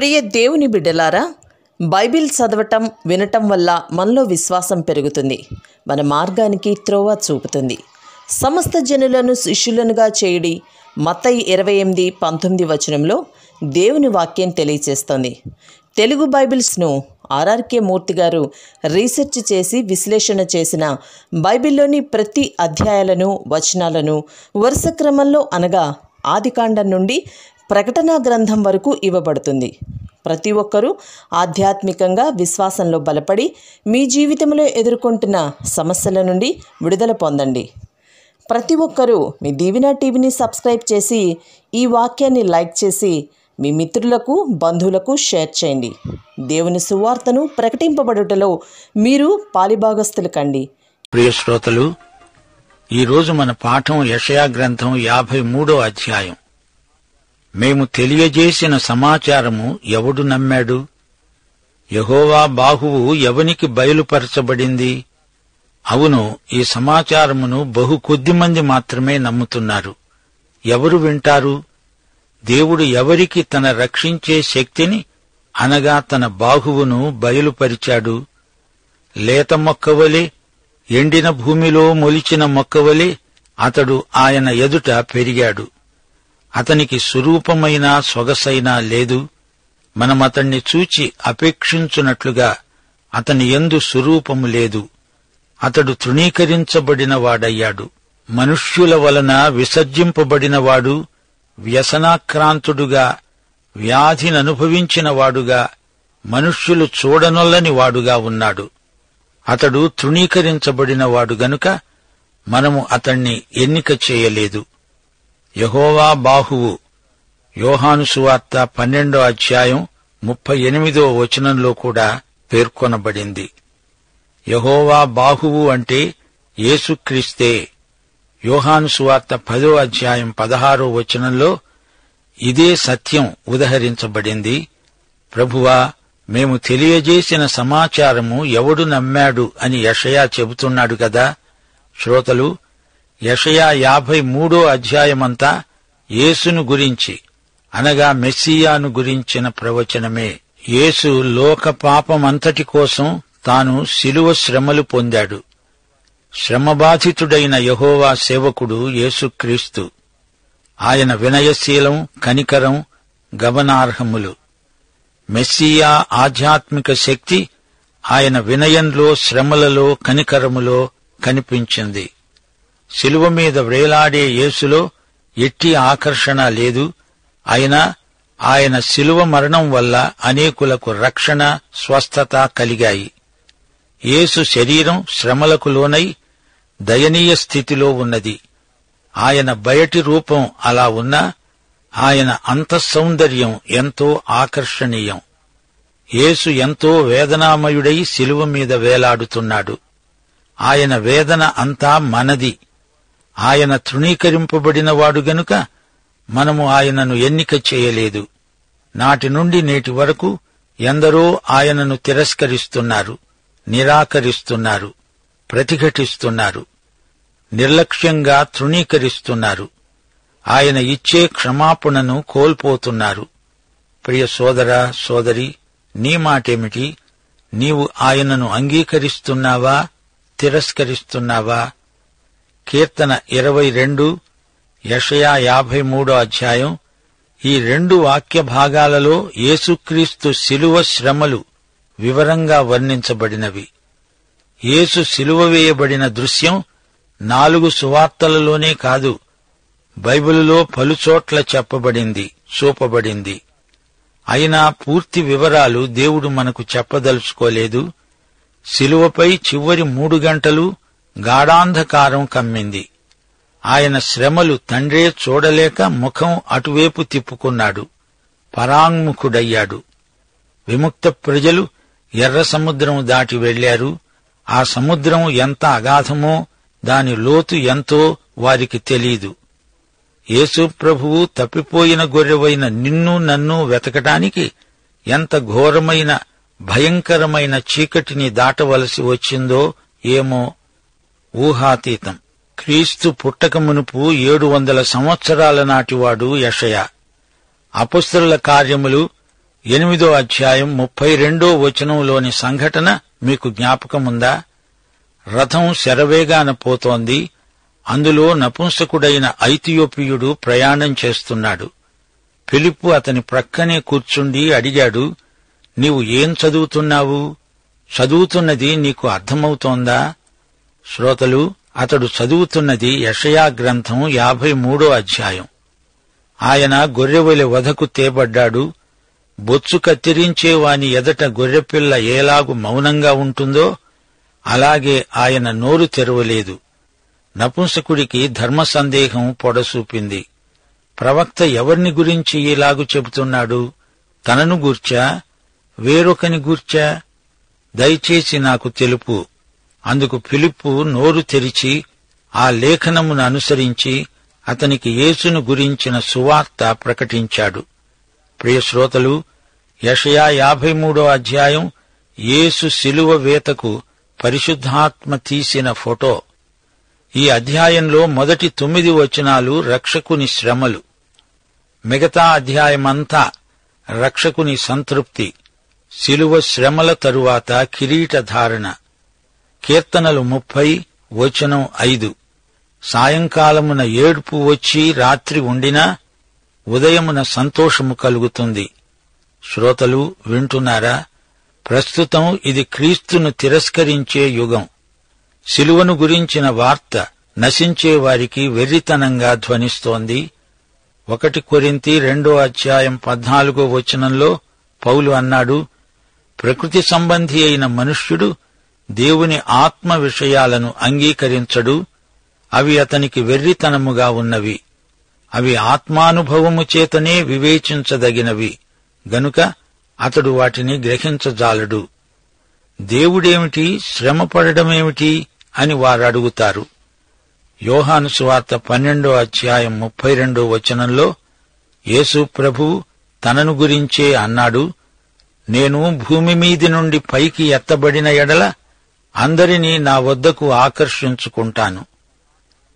ప్రియ దేవుని బిడ్డలారా, బైబిల్ చదవటం వినటం వల్ల మనలో విశ్వాసం పెరుగుతుంది. మన మార్గానికి త్రోవ చూపుతుంది. సమస్త జనులను శిష్యులనుగా చేయడి మత్తయి 28:19 వచనంలో దేవుని వాక్యం తెలియచేస్తోంది. తెలుగు బైబిల్స్ను ఆర్ఆర్కే మూర్తి గారు రీసెర్చ్ చేసి విశ్లేషణ చేసిన బైబిల్లోని ప్రతి అధ్యాయాలను వచనాలను వరుస క్రమంలో అనగా ఆదికాండం నుండి ప్రకటనా గ్రంథం వరకు ఇవ్వబడుతుంది. ప్రతి ఒక్కరూ ఆధ్యాత్మికంగా విశ్వాసంలో బలపడి మీ జీవితంలో ఎదుర్కొంటున్న సమస్యల నుండి విడుదల పొందండి. ప్రతి ఒక్కరూ మీ దీవెన టీవీని సబ్స్క్రైబ్ చేసి ఈ వాక్యాన్ని లైక్ చేసి మీ మిత్రులకు బంధువులకు షేర్ చేయండి. దేవుని సువార్తను ప్రకటింపబడుటలో మీరు పాలిభాగస్తులు కండి. ప్రియ శ్రోతలు, ఈరోజు మన పాఠం యెషయా గ్రంథం 53వ అధ్యాయం. మేము తెలియజేసిన సమాచారము ఎవడు నమ్మాడు? యెహోవా బాహువు ఎవనికి బయలుపరచబడింది? అవును, ఈ సమాచారమును బహు కొద్దిమంది మాత్రమే నమ్ముతున్నారు. ఎవరు వింటారు? దేవుడు ఎవరికి తన రక్షించే శక్తిని అనగా తన బాహువును బయలుపరిచాడు? లేత మొక్కవలే, ఎండిన భూమిలో మొలిచిన మొక్కవలే అతడు ఆయన ఎదుట పెరిగాడు. అతనికి స్వరూపమైన సొగసైనా లేదు. మనమతణ్ణి చూచి అపేక్షించున్నట్లుగా అతని యందు స్వరూపము లేదు. అతడు తృణీకరించబడిన వాడయ్యాడు, మనుష్యుల వలన విసర్జింపబడినవాడు, వ్యసనాక్రాంతుడుగా, వ్యాధిననుభవించిన వాడుగా, మనుష్యులు చూడనొల్లని వాడుగా ఉన్నాడు. అతడు తృణీకరించబడినవాడు గనుక మనము అతణ్ణి ఎన్నిక చేయలేదు. యెహోవా బాహువు యోహాను సువార్త 12వ అధ్యాయం 38వ వచనంలో కూడా పేర్కొనబడింది. యెహోవా బాహువు అంటే యేసుక్రీస్తే. యోహాను సువార్త 10వ అధ్యాయం 16వ వచనంలో ఇదే సత్యం ఉదహరించబడింది. ప్రభువా, మేము తెలియజేసిన సమాచారము ఎవడు నమ్మాడు అని యెషయా చెబుతున్నాడు కదా. శ్రోతలు, యెషయా 53వ అధ్యాయమంతా యేసును గురించి అనగా మెస్సియాను గురించిన ప్రవచనమే. యేసు లోక పాపమంతటి కోసం తాను శిలువ శ్రమలు పొందాడు. శ్రమబాధితుడైన యెహోవా సేవకుడు యేసుక్రీస్తు. ఆయన వినయశీలం, కనికరం గమనార్హములు. మెస్సియా ఆధ్యాత్మిక శక్తి ఆయన వినయంలో, శ్రమలలో, కనికరములో కనిపించింది. శిలువ మీద వ్రేలాడే యేసులో ఎట్టి ఆకర్షణ లేదు. అయినా ఆయన శిలువ మరణం వల్ల అనేకులకు రక్షణ, స్వస్థత కలిగాయి. యేసు శరీరం శ్రమలకు లోనై దయనీయ స్థితిలో ఉన్నది. ఆయన బయటి రూపం అలా ఉన్నా ఆయన అంతఃసౌందర్యం ఎంతో ఆకర్షణీయం. యేసు ఎంతో వేదనామయుడై శిలువ మీద వేలాడుతున్నాడు. ఆయన వేదన అంతా మనది. ఆయన తృణీకరింపబడినవాడు గనుక మనము ఆయనను ఎన్నిక చేయలేదు. నాటి నుండి నేటి వరకు ఎందరో ఆయనను తిరస్కరిస్తున్నారు, నిరాకరిస్తున్నారు, ప్రతిఘటిస్తున్నారు, నిర్లక్ష్యంగా తృణీకరిస్తున్నారు. ఆయన ఇచ్చే క్షమాపణను కోల్పోతున్నారు. ప్రియ సోదరా, సోదరి, నీ మాటేమిటి? నీవు ఆయనను అంగీకరిస్తున్నావా, తిరస్కరిస్తున్నావా? కీర్తన 22, యెషయా 53వ అధ్యాయం ఈ 2 వాక్య భాగాలలో యేసుక్రీస్తు శిలువ శ్రమలు వివరంగా వర్ణించబడినవి. యేసు శిలువ వేయబడిన దృశ్యం 4 సువార్తలలోనే కాదు, బైబిలులో పలుచోట్ల చెప్పబడింది, చూపబడింది. అయినా పూర్తి వివరాలు దేవుడు మనకు చెప్పదలుచుకోలేదు. శిలువపై చివరి 3 గంటలు గాఢాంధకారం కమ్మింది. ఆయన శ్రమలు తండ్రే చూడలేక ముఖం అటువైపు తిప్పుకున్నాడు, పరాంగుముఖుడయ్యాడు. విముక్త ప్రజలు ఎర్ర సముద్రం దాటి వెళ్లారు. ఆ సముద్రం ఎంత అగాధమో, దాని లోతు ఎంతో వారికి తెలీదు. యేసు ప్రభువు తప్పిపోయిన గొర్రెవైన నిన్ను నన్ను వెతకటానికి ఎంత ఘోరమైన, భయంకరమైన చీకటిని దాటవలసి వచ్చిందో ఏమో, ఊహాతీతం. క్రీస్తు పుట్టక మునుపు 700 సంవత్సరాల నాటివాడు యెషయా. అపొస్తలుల కార్యములు 8వ అధ్యాయం 32వ వచనంలోని సంఘటన మీకు జ్ఞాపకముందా? రథం శరవేగాన పోతోంది. అందులో నపుంసకుడైన ఐథియోపియుడు ప్రయాణం చేస్తున్నాడు. ఫిలిప్పు అతని ప్రక్కనే కూర్చుండి అడిగాడు, నీవు ఏం చదువుతున్నావు? చదువుతున్నది నీకు అర్థమవుతోందా? శ్రోతలు, అతడు చదువుతున్నది యెషయా గ్రంథం 53వ అధ్యాయం. ఆయన గొర్రెవలె వధకు తేబడ్డాడు. బొచ్చు కత్తిరించేవాని ఎదట గొర్రెపిల్ల ఏలాగు మౌనంగా ఉంటుందో అలాగే ఆయన నోరు తెరవలేదు. నపుంసకుడికి ధర్మ సందేహం పొడసూపింది. ప్రవక్త ఎవర్ని గురించి ఇలాగు చెబుతున్నాడు? తనను గూర్చా, వేరొకని గూర్చా? దయచేసి నాకు తెలుపు. అందుకు ఫిలిప్పు నోరు తెరిచి ఆ లేఖనమును అనుసరించి అతనికి యేసును గురించిన సువార్త ప్రకటించాడు. ప్రియశ్రోతలు, యెషయా 53వ అధ్యాయం యేసు శిలువ వేతకు పరిశుద్ధాత్మ తీసిన ఫోటో. ఈ అధ్యాయంలో మొదటి 9 వచనాలు రక్షకుని శ్రమలు. మిగతా అధ్యాయమంతా రక్షకుని సంతృప్తి, శిలువ శ్రమల తరువాత కిరీటధారణ. కీర్తనలు 30 వచనం 5. సాయంకాలమున ఏడుపు వచ్చి రాత్రి ఉండినా ఉదయమున సంతోషము కలుగుతుంది. శ్రోతలు వింటున్నారా? ప్రస్తుతం ఇది క్రీస్తును తిరస్కరించే యుగం. శిలువను గురించిన వార్త నశించే వారికి వెర్రితనంగా ధ్వనిస్తోంది. 1 కొరింథీ 2వ అధ్యాయం 14వ వచనంలో పౌలు అన్నాడు, ప్రకృతి సంబంధి అయిన మనుష్యుడు దేవుని ఆత్మ విషయాలను అంగీకరించడు. అవి అతనికి వెర్రితనముగా ఉన్నవి. అవి ఆత్మానుభవము చేతనే వివేచించదగినవి గనుక అతడు వాటిని గ్రహించజాలడు. దేవుడేమిటి, శ్రమపడమేమిటి అని వారడుగుతారు. యోహాను సువార్త 12వ అధ్యాయం 32వ వచనంలో యేసు ప్రభువు తనను గురించే అన్నాడు, నేను భూమి మీది నుండి పైకి ఎత్తబడిన ఎడల అందరినీ నా వద్దకు ఆకర్షించుకుంటాను.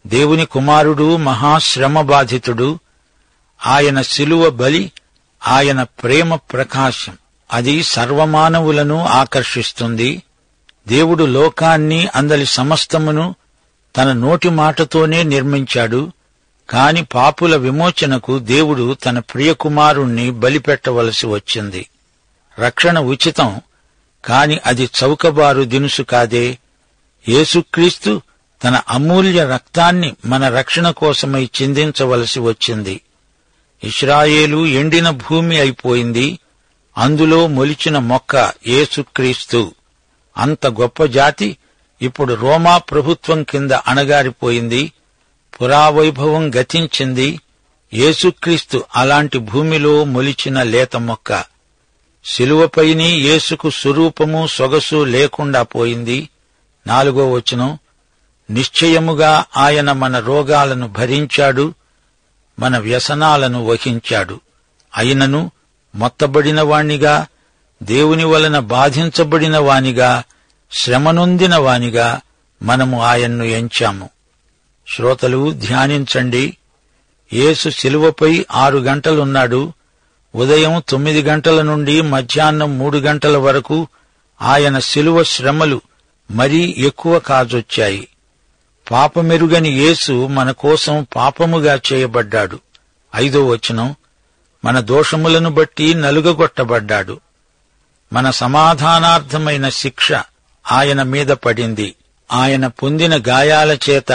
దేవుని కుమారుడు మహాశ్రమ బాధితుడు. ఆయన శిలువ బలి, ఆయన ప్రేమ ప్రకాశం, అది సర్వమానవులను ఆకర్షిస్తుంది. దేవుడు లోకాన్ని, అందలి సమస్తమును తన నోటి మాటతోనే నిర్మించాడు. కాని పాపుల విమోచనకు దేవుడు తన ప్రియకుమారుణ్ణి బలిపెట్టవలసి వచ్చింది. రక్షణ ఉచితం, కాని అది చౌకబారు దినుసు కాదే. యేసుక్రీస్తు తన అమూల్య రక్తాన్ని మన రక్షణ కోసమై చిందించవలసి వచ్చింది. ఇశ్రాయేలు ఎండిన భూమి అయిపోయింది. అందులో మొలిచిన మొక్క యేసుక్రీస్తు. అంత గొప్ప జాతి ఇప్పుడు రోమా ప్రభుత్వం కింద అణగారిపోయింది. పురావైభవం గతించింది. యేసుక్రీస్తు అలాంటి భూమిలో మొలిచిన లేత మొక్క. శిలువపైని యేసుకు స్వరూపము సొగసు లేకుండా పోయింది. 4వ వచనం, నిశ్చయముగా ఆయన మన రోగాలను భరించాడు, మన వ్యసనాలను వహించాడు. అయినను మొత్తబడిన వానిగా, దేవుని వలన బాధించబడిన వానిగా, శ్రమనొందిన వానిగా మనము ఆయన్ను ఎంచాము. శ్రోతలు ధ్యానించండి. యేసు శిలువపై 6 గంటలున్నాడు. ఉదయం 9 గంటల నుండి మధ్యాహ్నం 3 గంటల వరకు ఆయన శిలువ శ్రమలు మరీ ఎక్కువ కాజొచ్చాయి. పాపమెరుగని యేసు మన కోసం పాపముగా చేయబడ్డాడు. 5వ వచనం, మన దోషములను బట్టి నలుగగొట్టబడ్డాడు. మన సమాధానార్థమైన శిక్ష ఆయన మీద పడింది. ఆయన పొందిన గాయాల చేత,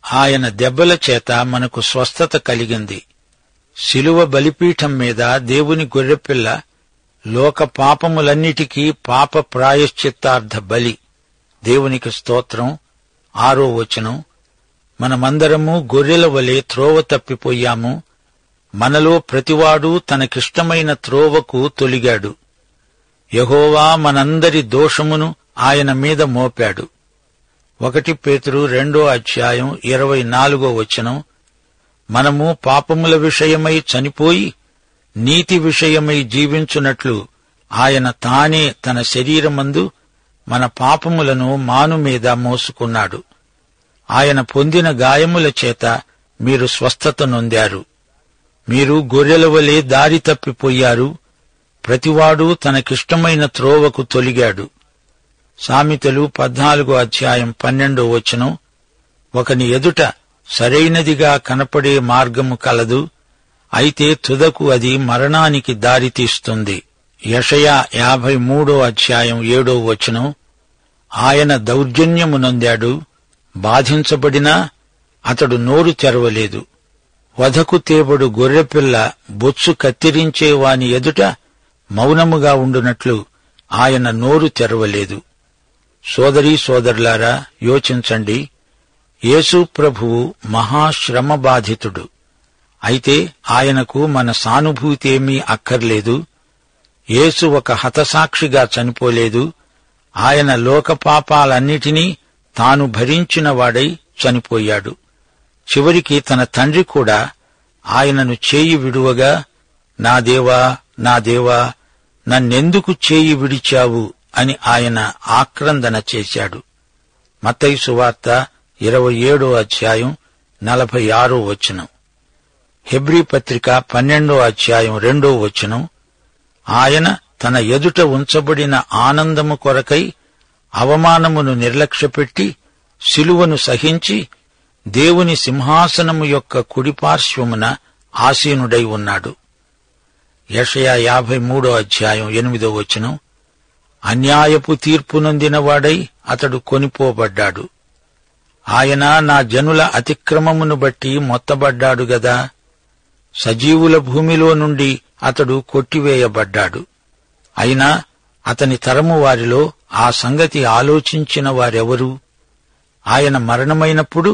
ఆయన దెబ్బల చేత మనకు స్వస్థత కలిగింది. శిలువ బలిపీఠం మీద దేవుని గొర్రెపిల్ల లోక పాపములన్నిటికీ పాప ప్రాయశ్చిత్తార్థ బలి. దేవునికి స్తోత్రం. 6వ వచనం, మనమందరము గొర్రెల వలె త్రోవ తప్పిపోయాము. మనలో ప్రతివాడు తనకిష్టమైన త్రోవకు తొలిగాడు. యెహోవా మనందరి దోషమును ఆయన మీద మోపాడు. 1 పేతురు 2వ అధ్యాయం 24వ వచనం, మనము పాపముల విషయమై చనిపోయి నీతి విషయమై జీవించున్నట్లు ఆయన తానే తన శరీరమందు మన పాపములను మాను మీద మోసుకున్నాడు. ఆయన పొందిన గాయముల చేత మీరు స్వస్థత నొందారు. మీరు గొర్రెల వలె దారి తప్పిపోయారు. ప్రతివాడూ తనకిష్టమైన త్రోవకు తొలిగాడు. సామెతలు 14:12 ఒకని ఎదుట సరైనదిగా కనపడే మార్గము కలదు, అయితే తుదకు అది మరణానికి దారితీస్తుంది. యెషయా 53:7 ఆయన దౌర్జన్యము నొందాడు, బాధించబడినా అతడు నోరు తెరవలేదు. వధకు తేబడు గొర్రెపిల్ల బొచ్చు కత్తిరించేవాని ఎదుట మౌనముగా ఉండునట్లు ఆయన నోరు తెరవలేదు. సోదరీ సోదరులారా, యోచించండి. యేసు ప్రభువు మహాశ్రమ బాధితుడు. అయితే ఆయనకు మన సానుభూతేమీ అక్కర్లేదు. యేసు ఒక హతసాక్షిగా చనిపోలేదు. ఆయన లోకపాపాలన్నిటినీ తాను భరించిన వాడై చనిపోయాడు. చివరికి తన తండ్రి కూడా ఆయనను చేయి విడువగా, నా దేవా, నా దేవా, నన్నెందుకు చేయి విడిచావు అని ఆయన ఆక్రందన చేశాడు. మత్తయి సువార్త 27:46. హెబ్రీ పత్రిక 12:2 ఆయన తన ఎదుట ఉంచబడిన ఆనందము కొరకై అవమానమును నిర్లక్ష్యపెట్టి శిలువను సహించి దేవుని సింహాసనము యొక్క కుడిపార్శ్వమున ఆసీనుడై ఉన్నాడు. యెషయా 53:8 అన్యాయపు తీర్పు నొందినవాడై అతడు కొనిపోబడ్డాడు. ఆయన నా జనుల అతిక్రమమును బట్టి మొత్తబడ్డాడు గదా. సజీవుల భూమిలో నుండి అతడు కొట్టివేయబడ్డాడు. అయినా అతని తరము వారిలో ఆ సంగతి ఆలోచించిన వారెవరు? ఆయన మరణమైనప్పుడు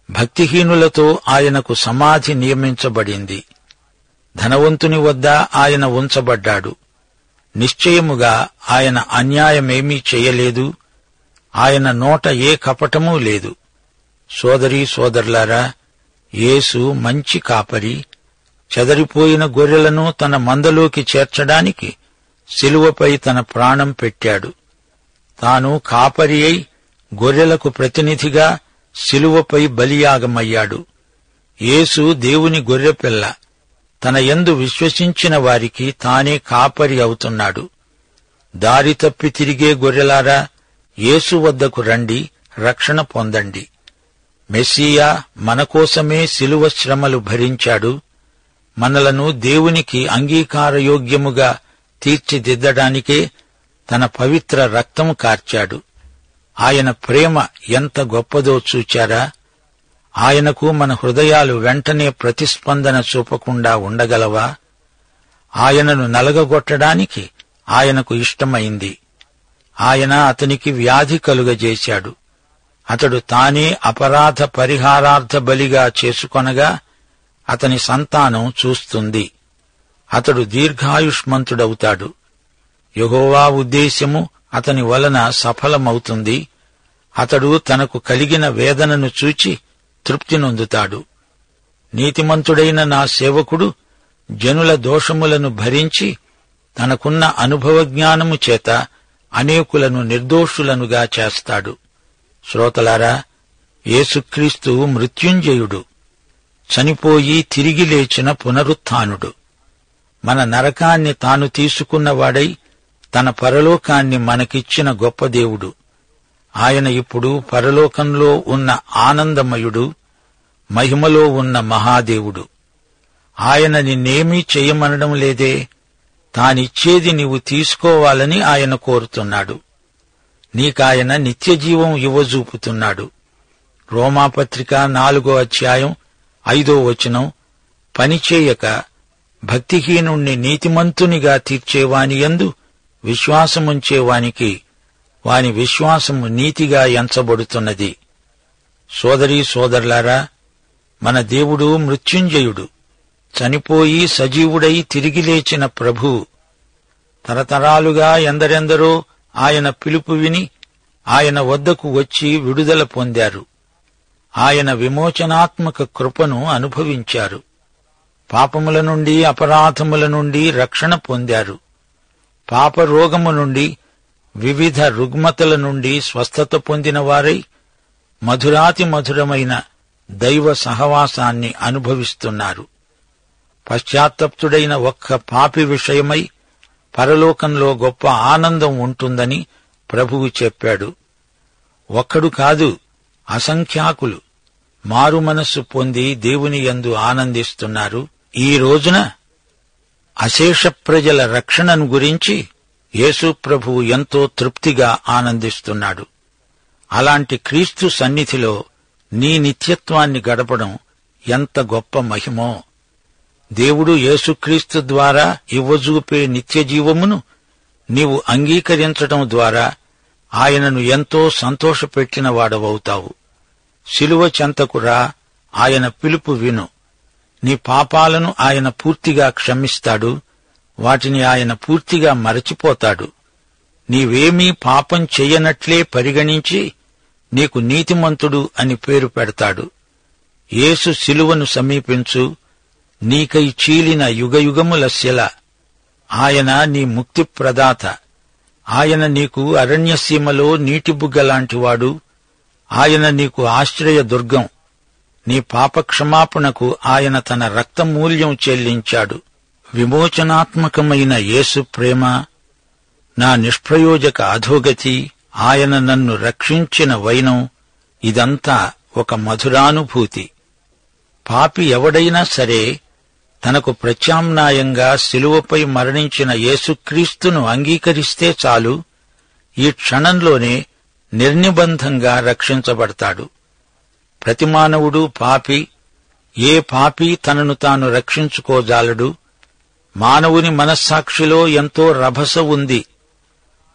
భక్తిహీనులతో ఆయనకు సమాధి నియమించబడింది. ధనవంతుని వద్ద ఆయన ఉంచబడ్డాడు. నిశ్చయముగా ఆయన అన్యాయమేమీ చేయలేదు. ఆయన నోట ఏ కపటమూ లేదు. సోదరీ సోదరులారా, యేసు మంచి కాపరి. చెదరిపోయిన గొర్రెలను తన మందలోకి చేర్చడానికి శిలువపై తన ప్రాణం పెట్టాడు. తాను కాపరి అయి గొర్రెలకు ప్రతినిధిగా శిలువపై బలియాగమయ్యాడు. యేసు దేవుని గొర్రెపిల్ల. తన యందు విశ్వసించిన వారికి తానే కాపరి అవుతున్నాడు. దారి తప్పి తిరిగే గొర్రెలారా, యేసు వద్దకు రండి, రక్షణ పొందండి. మెస్సీయా మనకోసమే శిలువ శ్రమలు భరించాడు. మనలను దేవునికి అంగీకారయోగ్యముగా తీర్చిదిద్దడానికే తన పవిత్ర రక్తము కార్చాడు. ఆయన ప్రేమ ఎంత గొప్పదో చూచారా? ఆయనకు మన హృదయాలు వెంటనే ప్రతిస్పందన చూపకుండా ఉండగలవా? ఆయనను నలగగొట్టడానికి ఆయనకు ఇష్టమైంది. ఆయన అతనికి వ్యాధి కలుగజేశాడు. అతడు తానే అపరాధ పరిహారార్థ బలిగా చేసుకొనగా అతని సంతానం చూస్తుంది. అతడు దీర్ఘాయుష్మంతుడవుతాడు. యెహోవా ఉద్దేశ్యము అతని వలన సఫలమవుతుంది. అతడు తనకు కలిగిన వేదనను చూచి తృప్తి నొందుతాడు. నీతిమంతుడైన నా సేవకుడు జనుల దోషములను భరించి తనకున్న అనుభవజ్ఞానము చేత అనేకులను నిర్దోషులనుగా చేస్తాడు. శ్రోతలారా, యేసుక్రీస్తు మృత్యుంజయుడు, చనిపోయి తిరిగి లేచిన పునరుత్థానుడు. మన నరకాన్ని తాను తీసుకున్నవాడై తన పరలోకాన్ని మనకిచ్చిన గొప్ప దేవుడు. ఆయన ఇప్పుడు పరలోకంలో ఉన్న ఆనందమయుడు, మహిమలో ఉన్న మహాదేవుడు. ఆయన నిన్నేమీ చెయ్యమనడం లేదే. తానిచ్చేది నీవు తీసుకోవాలని ఆయన కోరుతున్నాడు. నీకాయన నిత్యజీవం ఇవ్వజూపుతున్నాడు. రోమాపత్రిక 4:5 పనిచేయక భక్తిహీనుణ్ణి నీతిమంతునిగా తీర్చేవాని యందు విశ్వాసముంచేవానికి వాని విశ్వాసము నీతిగా ఎంచబడుతున్నది. సోదరీ సోదరులారా, మన దేవుడు మృత్యుంజయుడు, చనిపోయి సజీవుడై తిరిగి లేచిన ప్రభువు. తరతరాలుగా ఎందరెందరో ఆయన పిలుపు విని ఆయన వద్దకు వచ్చి విడుదల పొందారు. ఆయన విమోచనాత్మక కృపను అనుభవించారు. పాపముల నుండి, అపరాధముల నుండి రక్షణ పొందారు. పాపరోగము నుండి, వివిధ రుగ్మతల నుండి స్వస్థత పొందిన వారై మధురాతి మధురమైన దైవ సహవాసాన్ని అనుభవిస్తున్నారు. పశ్చాత్తప్తుడైన ఒక్క పాపి విషయమై పరలోకంలో గొప్ప ఆనందం ఉంటుందని ప్రభువు చెప్పాడు. ఒక్కడు కాదు, అసంఖ్యాకులు మారుమనస్సు పొంది దేవుని యందు ఆనందిస్తున్నారు. ఈ రోజున అశేష ప్రజల రక్షణను గురించి యేసు ప్రభువు ఎంతో తృప్తిగా ఆనందిస్తున్నాడు. అలాంటి క్రీస్తు సన్నిధిలో నీ నిత్యత్వాన్ని గడపడం ఎంత గొప్ప మహిమో! దేవుడు యేసుక్రీస్తు ద్వారా ఇవ్వజూపే నిత్యజీవమును నీవు అంగీకరించడం ద్వారా ఆయనను ఎంతో సంతోషపెట్టిన వాడవవుతావు. శిలువ చెంతకు రా, ఆయన పిలుపు విను. నీ పాపాలను ఆయన పూర్తిగా క్షమిస్తాడు, వాటిని ఆయన పూర్తిగా మరచిపోతాడు. నీవేమీ పాపం చెయ్యనట్లే పరిగణించి నీకు నీతిమంతుడు అని పేరు పెడతాడు. యేసు శిలువను సమీపించు, నీకై చీలిన యుగయుగముల శిల. ఆయన నీ ముక్తి ప్రదాత. ఆయన నీకు అరణ్యసీమలో నీటిబుగ్గలాంటివాడు. ఆయన నీకు ఆశ్రయ దుర్గం. నీ పాపక్షమాపణకు ఆయన తన రక్తమూల్యం చెల్లించాడు. విమోచనాత్మకమైన యేసు ప్రేమ, నా నిష్ప్రయోజక అధోగతి, ఆయన నన్ను రక్షించిన వైనం, ఇదంతా ఒక మధురానుభూతి. పాపి ఎవడైనా సరే తనకు ప్రత్యామ్నాయంగా శిలువపై మరణించిన యేసుక్రీస్తును అంగీకరిస్తే చాలు, ఈ క్షణంలోనే నిర్నిబంధంగా రక్షించబడతాడు. ప్రతి మానవుడు పాపి. ఏ పాపి తనను తాను రక్షించుకోజాలడు. మానవుని మనస్సాక్షిలో ఎంతో రభస ఉంది.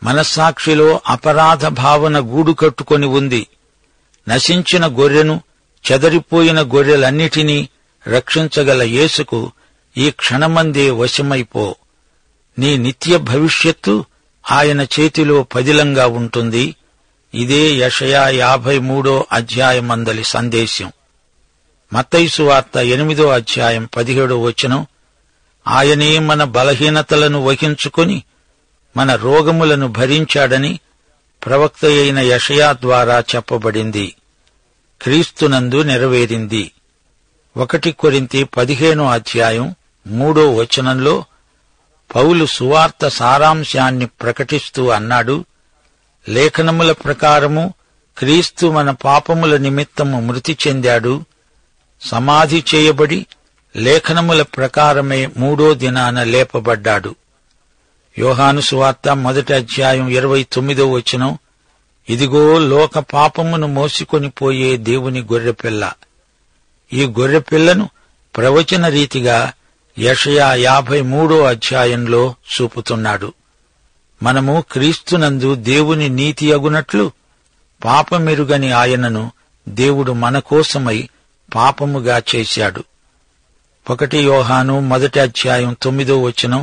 మనస్సాక్షిలో అపరాధ భావన గూడు కట్టుకొని ఉంది. నశించిన గొర్రెను, చెదరిపోయిన గొర్రెలన్నిటినీ రక్షించగల యేసుకు ఈ క్షణమందే వశమైపో. నీ నిత్య భవిష్యత్తు ఆయన చేతిలో పదిలంగా ఉంటుంది. ఇదే యెషయా 53 అధ్యాయమందలి సందేశం. మత్తయి సువార్త 8 అధ్యాయం 17 వచనం, ఆయనే మన బలహీనతలను వహించుకొని మన రోగములను భరించాడని ప్రవక్త అయిన యెషయా ద్వారా చెప్పబడింది. క్రీస్తునందు నెరవేరింది. 1 కొరింథీ 15 అధ్యాయం 3 వచనంలో పౌలు సువార్త సారాంశాన్ని ప్రకటిస్తూ అన్నాడు, లేఖనముల ప్రకారము క్రీస్తు మన పాపముల నిమిత్తము మృతి చెందాడు, సమాధి చేయబడి లేఖనముల ప్రకారమే 3వ దినాన లేపబడ్డాడు. యోహాను సువార్త 1 అధ్యాయం 29 వచనం, ఇదిగో లోక పాపమును మోసికొని పోయే దేవుని గొర్రెపిల్ల. ఈ గొర్రెపిల్లను ప్రవచన రీతిగా యెషయా 53 అధ్యాయంలో చూపుతున్నాడు. మనము క్రీస్తునందు దేవుని నీతి అగునట్లు పాపమెరుగని ఆయనను దేవుడు మన కోసమై పాపముగా చేశాడు. 1 యోహాను 1 అధ్యాయం 9 వచనం,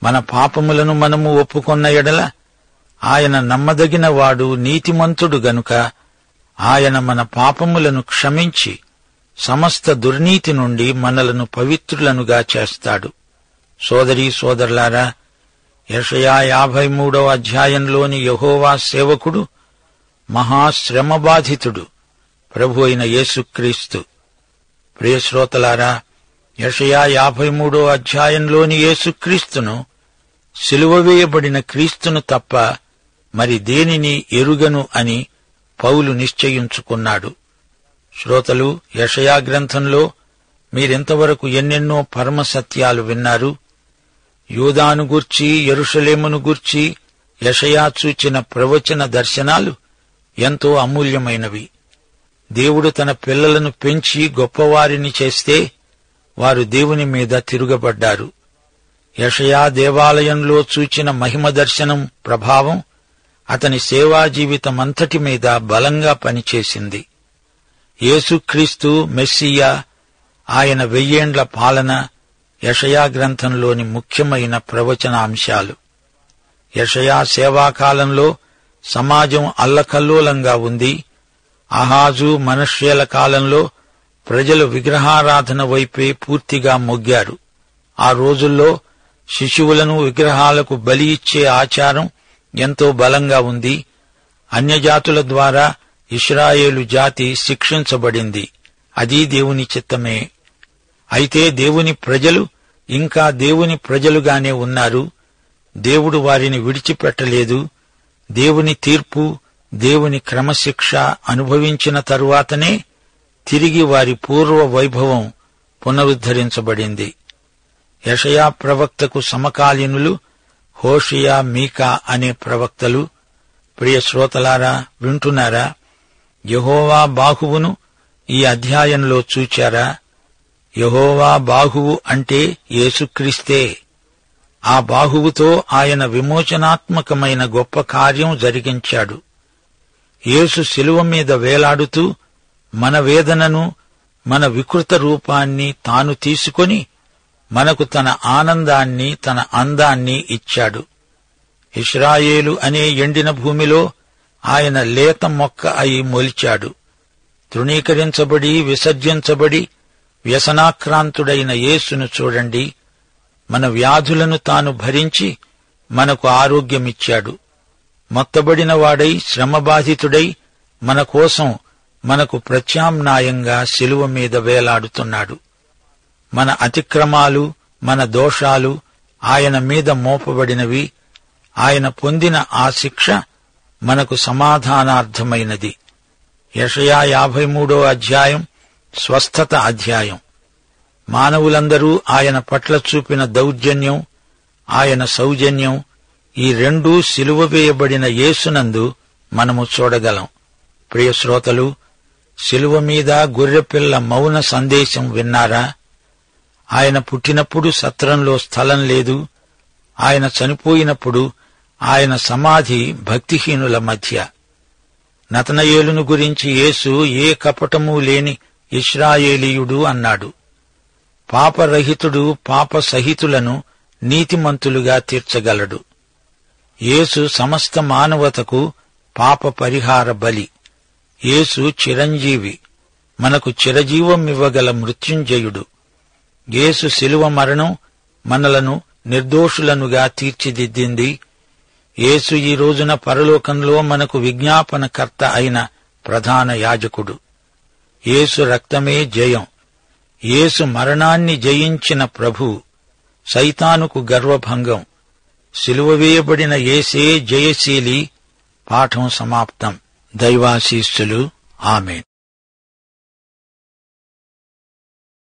మన పాపములను మనము ఒప్పుకొన్న ఎడల ఆయన నమ్మదగిన వాడు, నీతిమంతుడు గనుక ఆయన మన పాపములను క్షమించి సమస్త దుర్నీతి నుండి మనలను పవిత్రులనుగా చేస్తాడు. సోదరీ సోదరులారా, యెషయా 53 అధ్యాయంలోని యెహోవా సేవకుడు, మహాశ్రమబాధితుడు ప్రభు అయిన యేసుక్రీస్తు. ప్రియశ్రోతలారా, యెషయా 53 అధ్యాయంలోని యేసుక్రీస్తును, సిలువ వేయబడిన క్రీస్తును తప్ప మరి దేనిని ఎరుగను అని పౌలు నిశ్చయించుకున్నాడు. శ్రోతలు, యెషయా గ్రంథంలో మీరింతవరకు ఎన్నెన్నో పరమసత్యాలు విన్నారు. యూదాను గూర్చి, యెరూషలేమును గూర్చి యెషయా చూచిన ప్రవచన దర్శనాలు ఎంతో అమూల్యమైనవి. దేవుడు తన పిల్లలను పెంచి గొప్పవారిని చేస్తే వారు దేవుని మీద తిరుగబడ్డారు. యెషయా దేవాలయంలో చూచిన మహిమ దర్శనం ప్రభావం అతని సేవా జీవితమంతటి మీద బలంగా పనిచేసింది. యేసుక్రీస్తు మెస్సియా, ఆయన 1000 ఏండ్ల పాలన యెషయా గ్రంథంలోని ముఖ్యమైన ప్రవచనాంశాలు. యెషయా సేవాకాలంలో సమాజం అల్లకల్లోలంగా ఉంది. అహాజు, మనష్యేల కాలంలో ప్రజలు విగ్రహారాధన వైపే పూర్తిగా మొగ్గారు. ఆ రోజుల్లో శిశువులను విగ్రహాలకు బలి ఇచ్చే ఆచారం ఎంతో బలంగా ఉంది. అన్యజాతుల ద్వారా ఇశ్రాయేలు జాతి శిక్షించబడింది. అది దేవుని చిత్తమే. అయితే దేవుని ప్రజలు ఇంకా దేవుని ప్రజలుగానే ఉన్నారు. దేవుడు వారిని విడిచిపెట్టలేదు. దేవుని తీర్పు, దేవుని క్రమశిక్ష అనుభవించిన తరువాతనే తిరిగి వారి పూర్వ వైభవం పునరుద్ధరించబడింది. యెషయా ప్రవక్తకు సమకాలీనులు హోషేయ, మీకా అనే ప్రవక్తలు. ప్రియ శ్రోతలారా, వింటున్నారా? యెహోవా బాహువును ఈ అధ్యాయంలో చూచారా? యెహోవా బాహువు అంటే యేసుక్రీస్తే. ఆ బాహువుతో ఆయన విమోచనాత్మకమైన గొప్ప కార్యం జరిగించాడు. యేసు శిలువ మీద వేలాడుతూ మన వేదనను, మన వికృత రూపాన్ని తాను తీసుకొని మనకు తన ఆనందాన్ని, తన అందాన్ని ఇచ్చాడు. ఇశ్రాయేలు అనే ఎండిన భూమిలో ఆయన లేత మొక్క అయి మొలిచాడు. తృణీకరించబడి, విసర్జించబడి వ్యసనాక్రాంతుడైన యేసును చూడండి. మన వ్యాధులను తాను భరించి మనకు ఆరోగ్యమిచ్చాడు. మొత్తబడిన వాడై, శ్రమబాధితుడై మన కోసం, మనకు ప్రత్యామ్నాయంగా శిలువ మీద వేలాడుతున్నాడు. మన అతిక్రమాలు, మన దోషాలు ఆయన మీద మోపబడినవి. ఆయన పొందిన ఆ శిక్ష మనకు సమాధానార్థమైనది. యెషయా 53వ అధ్యాయం స్వస్థత అధ్యాయం. మానవులందరూ ఆయన పట్ల చూపిన దౌర్జన్యం, ఆయన సౌజన్యం, ఈ రెండూ సిలువ వేయబడిన యేసునందు మనము చూడగలం. ప్రియ శ్రోతలు, సిలువ మీద గొర్రెపిల్ల మౌన సందేశం విన్నారా? ఆయన పుట్టినప్పుడు సత్రంలో స్థలం లేదు. ఆయన చనిపోయినప్పుడు ఆయన సమాధి భక్తిహీనుల మధ్య. నతనయేలును గురించి యేసు ఏ కపటమూ లేని ఇశ్రాయేలీయుడు అన్నాడు. పాపరహితుడు పాపసహితులను నీతిమంతులుగా తీర్చగలడు. యేసు సమస్త మానవతకు పాప పరిహార బలి. యేసు చిరంజీవి, మనకు చిరజీవమివ్వగల మృత్యుంజయుడు. యేసు శిలువ మరణం మనలను నిర్దోషులనుగా తీర్చిదిద్దింది. యేసు ఈ రోజున పరలోకంలో మనకు విజ్ఞాపనకర్త అయిన ప్రధాన యాజకుడు. యేసు రక్తమే జయం. యేసు మరణాన్ని జయించిన ప్రభు. సైతానుకు గర్వభంగం. సిలువ వేయబడిన యేసే జయశీలి. పాఠం సమాప్తం. దైవాశీస్సులు. ఆమేన్.